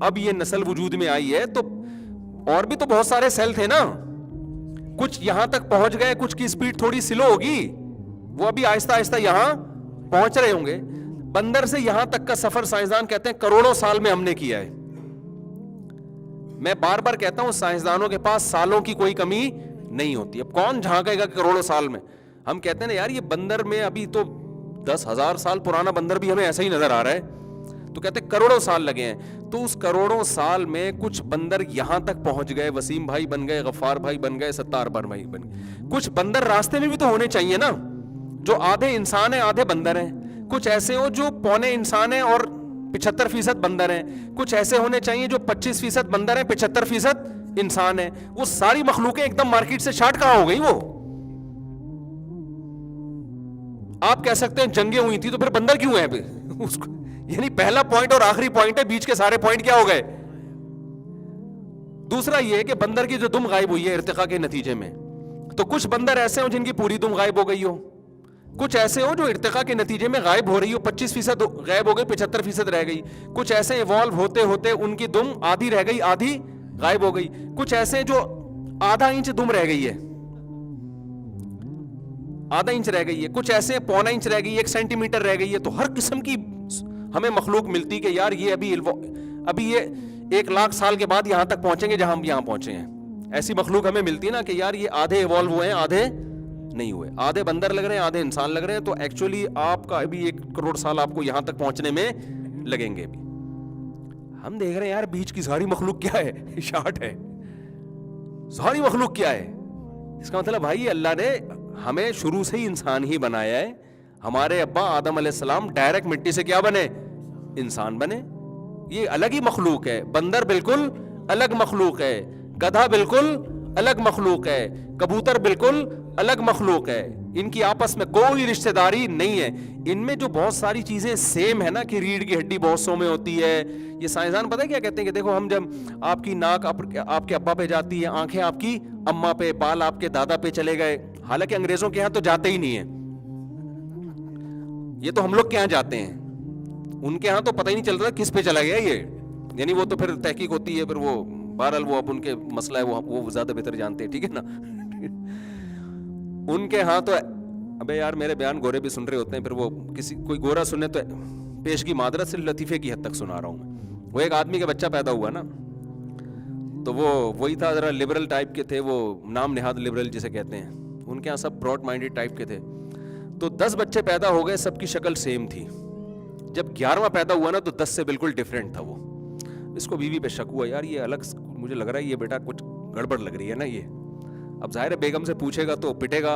اب یہ نسل وجود میں آئی ہے تو اور بھی تو بہت سارے سیل تھے نا, کچھ یہاں تک پہنچ گئے, کچھ کی سپیڈ تھوڑی سلو ہوگی, وہ ابھی آہستہ آہستہ یہاں پہنچ رہے ہوں گے. بندر سے یہاں تک کا سفر سائنسدان کہتے ہیں کروڑوں سال میں ہم نے کیا ہے. میں بار بار کہتا ہوں سائنسدانوں کے پاس سالوں کی کوئی کمی نہیں ہوتی. اب کون جھانکے گا کروڑوں سال میں؟ ہم کہتے ہیں نا یار یہ بندر میں ابھی تو 10,000 سال پرانا بندر بھی ہمیں ایسا ہی نظر آ رہا ہے, تو کہتے ہیں کروڑوں سال لگے ہیں. تو اس کروڑوں سال میں کچھ بندر یہاں تک پہنچ گئے, وسیم بھائی بن گئے, غفار بھائی بن گئے, ستار بھائی بن گئے. کچھ بندر راستے میں بھی تو ہونے چاہیے نا, جو آدھے انسان ہیں آدھے بندر ہیں. کچھ ایسے ہو جو پونے انسان ہیں اور 75% بندر ہیں. کچھ ایسے ہونے چاہیے جو 25% بندر ہیں 75% انسان ہیں. وہ ساری مخلوقیں ایک دم مارکیٹ سے شارٹ کہاں ہو گئی؟ وہ آپ کہہ سکتے ہیں جنگیں ہوئی تھی تو پھر بندر کیوں ہیں اس کو؟ یعنی پہلا پوائنٹ اور آخری پوائنٹ ہے, بیچ کے سارے پوائنٹ کیا ہو گئے؟ دوسرا یہ کہ بندر کی جو دم غائب ہوئی ہے ارتقاء کے نتیجے میں, تو کچھ بندر ایسے ہوں جن کی پوری دم غائب ہو گئی ہو, کچھ ایسے ہوں جو ارتقاء کے نتیجے میں غائب ہو رہی ہو, 25% غائب ہو گئی, 75% رہ گئی. کچھ ایسے ایوالو ہوتے ہوتے ان کی دم آدھی رہ گئی, آدھی غائب ہو گئی. کچھ ایسے جو آدھا انچ دم رہ گئی ہے, آدھا انچ رہ گئی ہے. کچھ ایسے پونا انچ رہ گئی, 1 سینٹی میٹر رہ گئی ہے. تو ہر قسم کی ہمیں مخلوق ملتی کہ یار یہ ابھی یہ 1,00,000 سال کے بعد یہاں تک پہنچیں گے جہاں ہم یہاں پہنچے ہیں. ایسی مخلوق ہمیں ملتی ہے نا کہ یار یہ آدھے ایوالو ہوئے ہیں آدھے نہیں ہوئے, آدھے بندر لگ رہے ہیں آدھے انسان لگ رہے ہیں. تو ایکچولی آپ کا ابھی 1 کروڑ سال آپ کو یہاں تک پہنچنے میں لگیں گے. ابھی ہم دیکھ رہے ہیں یار بیچ کی ساری مخلوق کیا ہے, شارٹ ہے. ساری مخلوق کیا ہے؟ اس کا مطلب بھائی اللہ نے ہمیں شروع سے ہی انسان ہی بنایا ہے. ہمارے ابا آدم علیہ السلام ڈائریکٹ مٹی سے کیا بنے؟ انسان بنے. یہ الگ ہی مخلوق ہے. بندر بالکل الگ مخلوق ہے, گدھا بالکل الگ مخلوق ہے, کبوتر بالکل الگ مخلوق ہے. ان کی آپس میں کوئی رشتہ داری نہیں ہے. ان میں جو بہت ساری چیزیں سیم ہے نا, کہ ریڑھ کی ہڈی بہت سو میں ہوتی ہے. یہ سائنسدان پتہ ہے کیا کہتے ہیں کہ دیکھو ہم جب آپ کی ناک آپ کے ابا پہ جاتی ہے, آنکھیں آپ کی اماں پہ, بال آپ کے دادا پہ چلے گئے. حالانکہ انگریزوں کے ہاں تو جاتے ہی نہیں ہیں, یہ تو ہم لوگ کے ہاں جاتے ہیں. ان کے ہاں تو پتہ ہی نہیں چل رہا کس پہ چلا گیا یہ. یعنی وہ تو پھر تحقیق ہوتی ہے, پھر وہ بہرحال وہ اب ان کے مسئلہ ہے, وہ زیادہ بہتر جانتے ہیں, ٹھیک ہے نا. ان کے ہاں تو ابے یار میرے بیان گورے بھی سن رہے ہوتے ہیں, پھر وہ کوئی گورا سنے تو پیش کی معذرت سے لطیفے کی حد تک سنا رہا ہوں میں. وہ ایک آدمی کا بچہ پیدا ہوا نا, تو وہی تھا, ذرا لبرل ٹائپ کے تھے, وہ نام نہاد لبرل جسے کہتے ہیں. ان کے ہاں سب براڈ مائنڈیڈ ٹائپ کے تھے. تو 10 بچے پیدا ہو گئے, سب کی شکل سیم تھی. جب 11واں پیدا ہوا نا تو 10 سے بالکل ڈفرینٹ تھا وہ. اس کو بیوی پہ شک ہوا, یار یہ الگ, مجھے لگ رہا ہے یہ بیٹا کچھ گڑبڑ لگ رہی ہے نا یہ. اب ظاہر ہے بیگم سے پوچھے گا تو پٹے گا,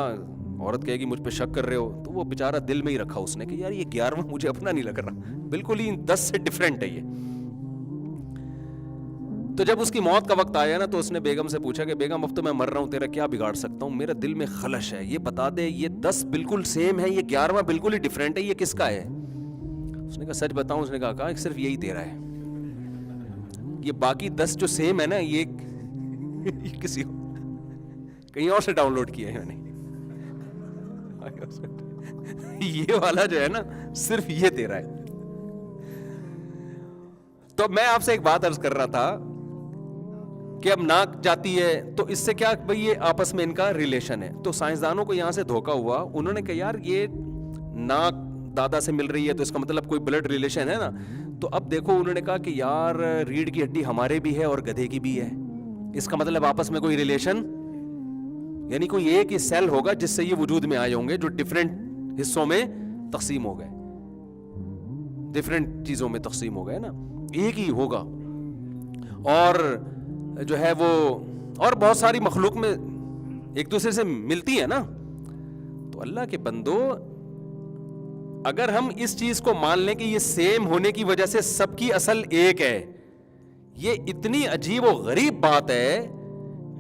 عورت کہے گی مجھ پہ شک کر رہے ہو. تو وہ بیچارہ دل میں ہی رکھا اس نے کہ یار یہ 11واں مجھے اپنا نہیں لگ رہا, بالکل ہی 10 سے ڈفرینٹ ہے یہ. تو جب اس کی موت کا وقت آیا نا تو اس نے بیگم سے پوچھا کہ بیگم اب تو میں مر رہا ہوں, تیرا کیا بگاڑ سکتا ہوں, میرے دل میں خلش ہے, یہ بتا دے یہ 10 بالکل سیم ہے, یہ 11واں بالکل ہی ڈفرینٹ ہے, یہ کس کا ہے؟ اس نے کہا سچ بتاؤں, اس نے کہا صرف یہی تیرا ہے, یہ باقی 10 جو سیم ہے نا یہ کسی کہیں اور سے ڈاؤن لوڈ کیا ہے میں نے, یہ والا جو ہے نا صرف یہ تیرا ہے. تو میں آپ سے ایک بات عرض کر رہا تھا کہ اب ناک جاتی ہے تو اس سے کیا بھئی یہ آپس میں ان کا ریلیشن ہے. تو سائنسدانوں کو یہاں سے دھوکا ہوا, انہوں نے کہا یار یہ ناک دادا سے مل رہی ہے تو اس کا مطلب کوئی بلڈ ریلیشن ہے نا. تو اب دیکھو انہوں نے کہا کہ یار ریڑھ کی ہڈی ہمارے بھی ہے اور گدھے کی بھی ہے, اس کا مطلب آپس میں کوئی ریلیشن, یعنی کوئی ایک ہی سیل ہوگا جس سے یہ وجود میں آئے ہوں گے, جو ڈفرینٹ حصوں میں تقسیم ہو گئے, ڈفرینٹ چیزوں میں تقسیم ہو گئے نا, ایک ہی ہوگا. اور جو ہے وہ اور بہت ساری مخلوق میں ایک دوسرے سے ملتی ہے نا. تو اللہ کے بندو, اگر ہم اس چیز کو مان لیں کہ یہ سیم ہونے کی وجہ سے سب کی اصل ایک ہے, یہ اتنی عجیب و غریب بات ہے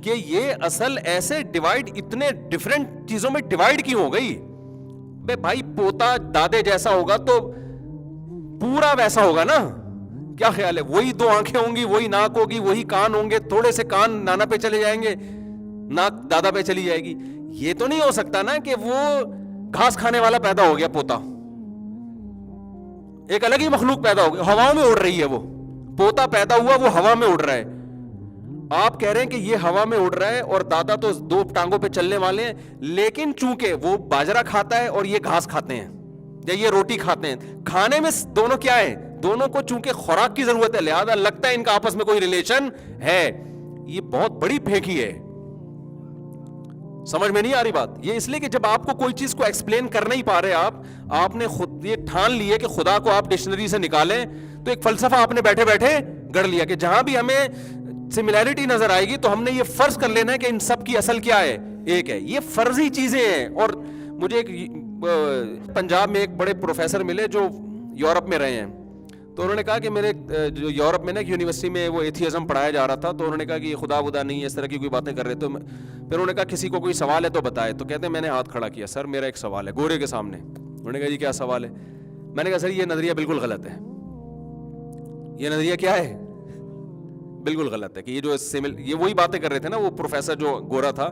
کہ یہ اصل ایسے ڈیوائڈ, اتنے ڈفرینٹ چیزوں میں ڈیوائڈ کیوں ہو گئی؟ بے بھائی پوتا دادے جیسا ہوگا تو پورا ویسا ہوگا نا, کیا خیال ہے؟ وہی 2 آنکھیں ہوں گی, وہی ناک ہوگی, وہی کان ہوں گے, تھوڑے سے کان نانا پہ چلے جائیں گے, ناک دادا پہ چلی جائے گی. یہ تو نہیں ہو سکتا نا کہ وہ گھاس کھانے والا پیدا ہو گیا پوتا, ایک الگ ہی مخلوق پیدا ہو گئی, ہواؤں میں اڑ رہی ہے وہ, پوتا پیدا ہوا وہ ہوا میں اڑ رہا ہے, آپ کہہ رہے ہیں کہ یہ ہوا میں اڑ رہا ہے اور دادا تو 2 ٹانگوں پہ چلنے والے ہیں, لیکن چونکہ وہ باجرہ کھاتا ہے اور یہ گھاس کھاتے ہیں یا یہ روٹی کھاتے ہیں, کھانے میں دونوں کیا ہے, دونوں کو چونکہ خوراک کی ضرورت ہے, لہذا لگتا ہے ان کا آپس میں کوئی ریلیشن ہے. یہ بہت بڑی پھینکی ہے, سمجھ میں نہیں آ رہی بات. یہ اس لیے کہ جب آپ کو کوئی چیز کو ایکسپلین کر نہیں پا رہے, آپ نے خود یہ ٹھان لیے کہ خدا کو آپ ڈکشنری سے نکالیں, تو ایک فلسفہ آپ نے بیٹھے بیٹھے گڑھ لیا کہ جہاں بھی ہمیں سملیرٹی نظر آئے گی تو ہم نے یہ فرض کر لینا ہے کہ ان سب کی اصل کیا ہے, ایک ہے. یہ فرضی چیزیں ہیں. اور مجھے ایک پنجاب میں ایک بڑے پروفیسر ملے جو یورپ میں رہے ہیں, تو انہوں نے کہا کہ میرے جو یورپ میں نا یونیورسٹی میں وہ ایتھیزم پڑھایا جا رہا تھا, تو انہوں نے کہا کہ یہ خدا ودا نہیں ہے, اس طرح کی کوئی باتیں کر رہے. تو پھر انہوں نے کہا کسی کو کوئی سوال ہے تو بتائے. تو کہتے ہیں میں نے ہاتھ کھڑا کیا, سر میرا ایک سوال ہے, گورے کے سامنے. انہوں نے کہا جی کیا سوال ہے؟ میں نے کہا سر یہ نظریہ بالکل غلط ہے. یہ نظریہ کیا ہے؟ بالکل غلط ہے. کہ یہ جو یہ وہی باتیں کر رہے تھے نا وہ پروفیسر جو گورا تھا,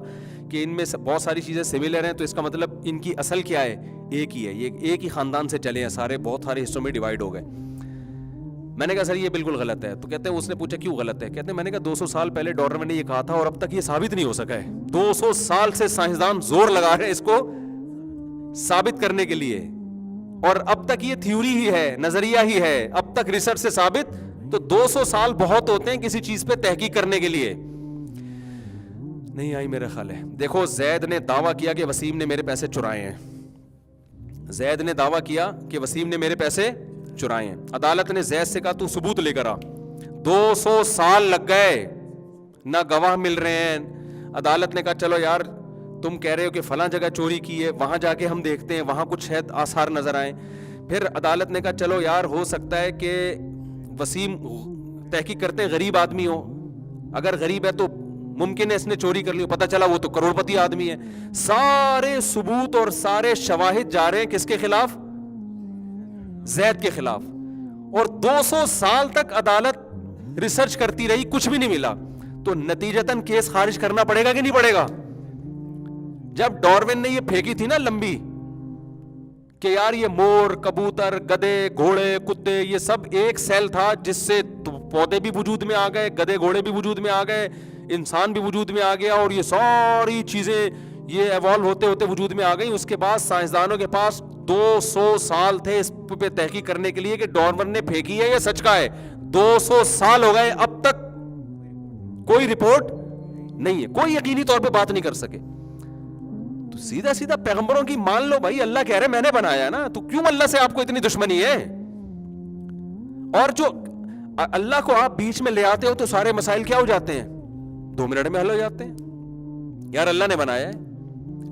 کہ ان میں بہت ساری چیزیں سملر ہیں, تو اس کا مطلب ان کی اصل کیا ہے, ایک ہی ہے, یہ ایک ہی خاندان سے چلے ہیں سارے, بہت سارے حصوں میں ڈیوائڈ ہو گئے. میں نے کہا سر یہ بالکل غلط ہے. تو کہتے ہیں, اس نے پوچھا کیوں غلط ہے؟ کہتے ہیں میں نے کہا 200 سال پہلے ڈارون نے یہ کہا تھا اور اب تک یہ ثابت نہیں ہو سکا ہے. 200 سال سے سائنسدان زور لگا رہے ہیں اس کو ثابت کرنے کے لیے, اور اب تک یہ تھیوری ہی ہے, نظریہ ہی ہے, اب تک ریسرچ سے ثابت. تو 200 سال بہت ہوتے ہیں کسی چیز پہ تحقیق کرنے کے لیے. نہیں آئی میرا خیال ہے. دیکھو زید نے دعویٰ کیا کہ وسیم نے میرے پیسے چرائے ہیں. زید نے دعویٰ کیا کہ وسیم نے میرے پیسے چرائے ہیں. عدالت نے زید سے کہا تو ثبوت لے کر آ. 200 سال لگ گئے, نہ گواہ مل رہے ہیں. عدالت نے کہا چلو یار تم کہہ رہے ہو کہ فلاں جگہ چوری کی ہے, وہاں جا کے ہم دیکھتے ہیں, وہاں کچھ شاید آثار نظر آئیں. پھر عدالت نے کہا چلو یار ہو سکتا ہے کہ وسیم تحقیق کرتے ہیں غریب آدمی ہو, اگر غریب ہے تو ممکن ہے اس نے چوری کر لی, پتہ چلا وہ تو کروڑ پتی آدمی ہے. سارے ثبوت اور سارے شواہد جا رہے ہیں کس کے خلاف؟ زید کے خلاف. اور 200 سال تک عدالت ریسرچ کرتی رہی, کچھ بھی نہیں ملا. تو نتیجتاً کیس خارج کرنا پڑے گا کہ نہیں پڑے گا؟ جب ڈارون نے یہ پھینکی تھی نا لمبی کہ یار یہ مور, کبوتر, گدے, گھوڑے, کتے, یہ سب ایک سیل تھا جس سے پودے بھی وجود میں آ گئے, گدے گھوڑے بھی وجود میں آ گئے, انسان بھی وجود میں آ گیا, اور یہ ساری چیزیں یہ ایوالو ہوتے ہوتے وجود میں آ گئی. اس کے بعد سائنسدانوں کے پاس 200 سال تھے اس پہ تحقیق کرنے کے لیے کہ ڈارون نے پھینکی ہے یا سچ کا ہے. 200 سال ہو گئے, اب تک کوئی رپورٹ نہیں ہے, کوئی یقینی طور پہ بات نہیں کر سکے. تو سیدھا سیدھا پیغمبروں کی مان لو بھائی, اللہ کہہ رہے میں نے بنایا نا, تو کیوں اللہ سے آپ کو اتنی دشمنی ہے؟ اور جو اللہ کو آپ بیچ میں لے آتے ہو تو سارے مسائل کیا ہو جاتے ہیں, 2 منٹ میں حل ہو جاتے ہیں. یار اللہ نے بنایا ہے,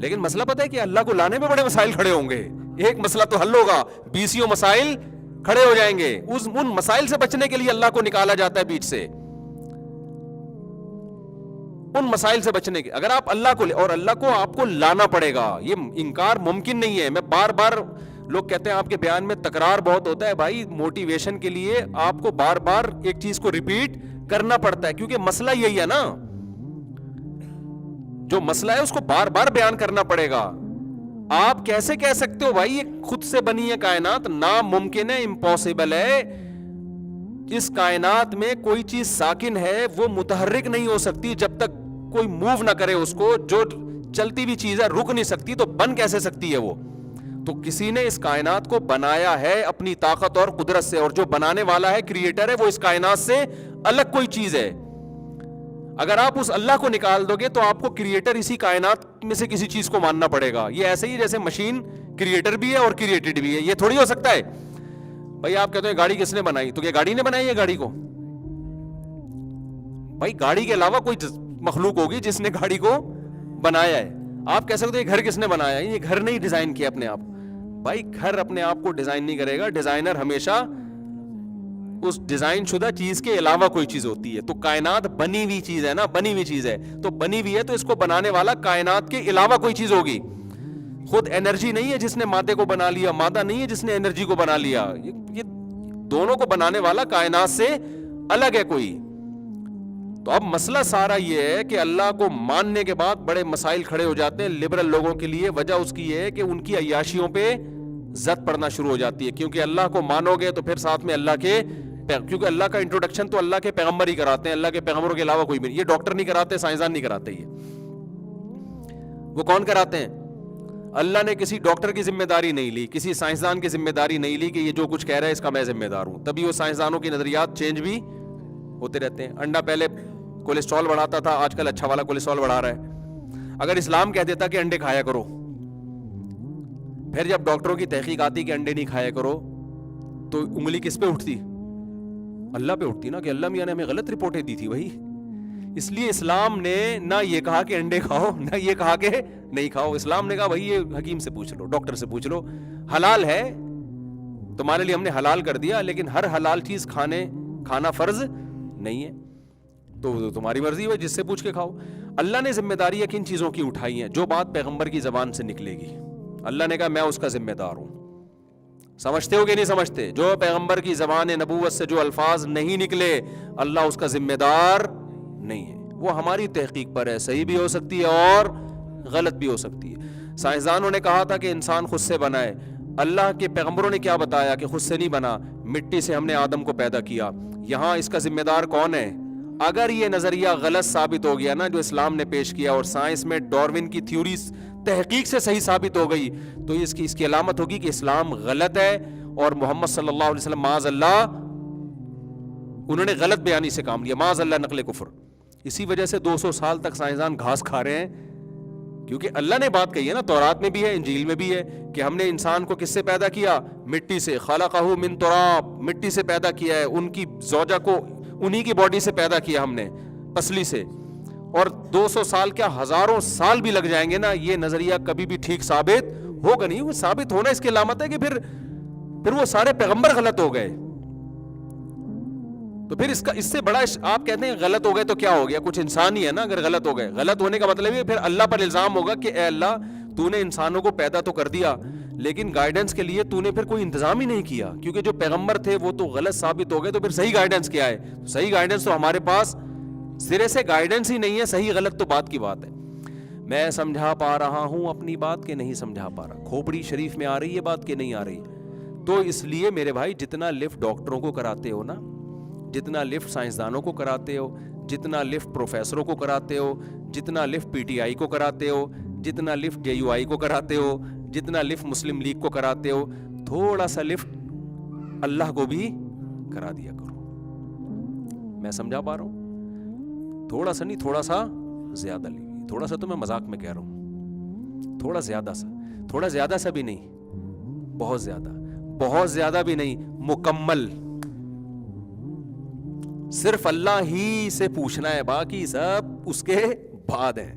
لیکن مسئلہ پتہ ہے کہ اللہ کو لانے میں بڑے مسائل کھڑے ہوں گے. ایک مسئلہ تو حل ہوگا, 20 مسائل کھڑے ہو جائیں گے. ان مسائل سے بچنے کے لیے اللہ کو نکالا جاتا ہے بیچ سے, ان مسائل سے بچنے کے. اگر آپ اللہ کو اور اللہ کو آپ کو لانا پڑے گا, یہ انکار ممکن نہیں ہے. میں بار بار, لوگ کہتے ہیں آپ کے بیان میں تکرار بہت ہوتا ہے. بھائی موٹیویشن کے لیے آپ کو بار بار ایک چیز کو ریپیٹ کرنا پڑتا ہے, کیونکہ مسئلہ یہی ہے نا, جو مسئلہ ہے اس کو بار بار بیان کرنا پڑے گا. آپ کیسے کہہ سکتے ہو بھائی یہ خود سے بنی ہے کائنات؟ ناممکن ہے, امپاسبل ہے. اس کائنات میں کوئی چیز ساکن ہے وہ متحرک نہیں ہو سکتی جب تک کوئی موو نہ کرے اس کو. جو چلتی بھی چیز ہے رک نہیں سکتی, تو بن کیسے سکتی ہے وہ؟ تو کسی نے اس کائنات کو بنایا ہے اپنی طاقت اور قدرت سے, اور جو بنانے والا ہے, کریٹر ہے, وہ اس کائنات سے الگ کوئی چیز ہے. اگر آپ اس اللہ کو نکال دو گے تو آپ کو کریٹر اسی کائنات میں سے کسی چیز کو ماننا پڑے گا. یہ ایسے ہی جیسے مشین کریٹر بھی ہے اور کریٹڈ بھی ہے, یہ تھوڑی ہو سکتا ہے. بھائی آپ کہتے ہیں گاڑی کس نے بنائی, تو کیا گاڑی نے بنائی ہے گاڑی کو؟ بھائی گاڑی کے علاوہ کوئی مخلوق ہوگی جس نے گاڑی کو بنایا ہے. آپ کہہ سکتے ہیں گھر کس نے بنایا ہے, یہ گھر نہیں ڈیزائن کیا اپنے آپ. بھائی گھر اپنے آپ کو ڈیزائن نہیں کرے گا, ڈیزائنر ہمیشہ اس ڈیزائن شدہ چیز کے علاوہ کوئی چیز ہوتی ہے. تو کائنات بنی ہوئی چیز ہے نا, بنی ہوئی چیز ہے, تو بنی ہوئی ہے تو اس کو بنانے والا کائنات کے علاوہ کوئی چیز ہوگی. خود انرجی نہیں ہے جس نے مادے کو بنا لیا, مادہ نہیں ہے جس نے انرجی کو بنا لیا. یہ دونوں کو بنانے والا کائنات سے الگ ہے کوئی. تو اب مسئلہ سارا یہ ہے کہ اللہ کو ماننے کے بعد بڑے مسائل کھڑے ہو جاتے ہیں لبرل لوگوں کے لیے. وجہ اس کی یہ ہے کہ ان کی عیاشیوں پہ زد پڑنا شروع ہو جاتی ہے, کیونکہ اللہ کو مانو گے تو پھر ساتھ میں اللہ کے کیونکہ اللہ کا انٹروڈکشن تو اللہ کے پیغمبر ہی کراتے ہیں, اللہ کے پیغمبروں کے علاوہ کوئی بھی نہیں. یہ ڈاکٹر نہیں کراتے, سائنسدان نہیں کراتے, یہ وہ کون کراتے ہیں؟ اللہ نے کسی ڈاکٹر کی ذمہ داری نہیں لی, کسی سائنسدان کی ذمہ داری نہیں لی کہ یہ جو کچھ کہہ رہا ہے اس کا میں ذمہ دار ہوں. تبھی وہ سائنسدانوں کے نظریات چینج بھی ہوتے رہتے ہیں. انڈا پہلے کولیسٹرول بڑھاتا تھا, آج کل اچھا والا کولیسٹرول بڑھا رہا ہے. اگر اسلام کہہ دیتا کہ انڈے کھایا کرو, پھر جب ڈاکٹروں کی تحقیق آتی کہ انڈے نہیں کھایا کرو, تو انگلی کس پہ اٹھتی؟ اللہ پہ اٹھتی نا, کہ اللہ میاں نے ہمیں غلط رپورٹیں دی تھی بھائی. اس لیے اسلام نے نہ یہ کہا کہ انڈے کھاؤ, نہ یہ کہا کہ نہیں کھاؤ. اسلام نے کہا بھائی یہ حکیم سے پوچھ لو, ڈاکٹر سے پوچھ لو, حلال ہے تمہارے لیے ہم نے حلال کر دیا, لیکن ہر حلال چیز کھانا فرض نہیں ہے, تو تمہاری مرضی ہے, جس سے پوچھ کے کھاؤ. اللہ نے ذمہ داریاں کن چیزوں کی اٹھائی ہیں؟ جو بات پیغمبر کی زبان سے نکلے گی, اللہ نے کہا میں اس کا ذمہ دار ہوں. سمجھتے ہو کہ نہیں سمجھتے؟ جو پیغمبر کی زبان نبوت سے جو الفاظ نہیں نکلے, اللہ اس کا ذمہ دار نہیں ہے. وہ ہماری تحقیق پر ہے, صحیح بھی ہو سکتی ہے اور غلط بھی ہو سکتی ہے. سائنسدانوں نے کہا تھا کہ انسان خود سے بنا ہے, اللہ کے پیغمبروں نے کیا بتایا کہ خود سے نہیں بنا, مٹی سے ہم نے آدم کو پیدا کیا. یہاں اس کا ذمہ دار کون ہے؟ اگر یہ نظریہ غلط ثابت ہو گیا نا جو اسلام نے پیش کیا, اور سائنس میں ڈارون کی تھیوری تحقیق سے صحیح ثابت ہو گئی, تو اس کی علامت ہوگی کہ اسلام غلط ہے, اور محمد صلی اللہ علیہ وسلم معاذ اللہ انہوں نے غلط بیانی سے کام لیا, معاذ اللہ نقل کفر. اسی وجہ سے 200 سال تک سائنسدان گھاس کھا رہے ہیں, کیونکہ اللہ نے بات کہی ہے نا, تورات میں بھی ہے, انجیل میں بھی ہے, کہ ہم نے انسان کو کس سے پیدا کیا؟ مٹی سے. خلقہ من تراب, مٹی سے پیدا کیا ہے. ان کی زوجہ کو انہی کی باڈی سے پیدا کیا ہم نے, پسلی سے. اور 200 سال کیا ہزاروں سال بھی لگ جائیں گے نا, یہ نظریہ کبھی بھی ٹھیک ثابت ہوگا نہیں. وہ ثابت ہونا اس کی علامت ہے کہ پھر وہ سارے پیغمبر غلط ہو گئے. تو پھر اس سے بڑا آپ کہتے ہیں غلط ہو گئے تو کیا ہو گیا؟ کچھ انسان ہی ہے نا. اگر غلط ہو گئے, غلط ہونے کا مطلب یہ پھر اللہ پر الزام ہوگا کہ اے اللہ تو نے انسانوں کو پیدا تو کر دیا, لیکن گائیڈنس کے لیے تو نے پھر کوئی انتظام ہی نہیں کیا, کیونکہ جو پیغمبر تھے وہ تو غلط ثابت ہو گئے, تو پھر صحیح گائیڈنس کیا ہے؟ صحیح گائیڈنس تو ہمارے پاس سرے سے گائیڈنس ہی نہیں ہے. صحیح غلط تو بات کی بات ہے. میں سمجھا پا رہا ہوں اپنی بات کہ نہیں سمجھا پا رہا؟ کھوپڑی شریف میں آ رہی ہے بات کہ نہیں آ رہی؟ تو اس لیے میرے بھائی جتنا لفٹ ڈاکٹروں کو کراتے ہو نا, جتنا لفٹ سائنسدانوں کو کراتے ہو, جتنا لفٹ پروفیسروں کو کراتے ہو, جتنا لفٹ پی ٹی آئی کو کراتے ہو, جتنا لفٹ جے یو آئی کو کراتے ہو, جتنا لفٹ مسلم لیگ کو کراتے ہو, تھوڑا سا لفٹ اللہ کو بھی کرا دیا کرو. میں سمجھا پا رہا ہوں؟ تھوڑا سا نہیں, تھوڑا سا زیادہ لیجیے. تھوڑا سا تو میں مذاق میں کہہ رہا ہوں, تھوڑا زیادہ سا بھی نہیں, بہت زیادہ بھی نہیں, مکمل. صرف اللہ ہی سے پوچھنا ہے, باقی سب اس کے بعد ہے.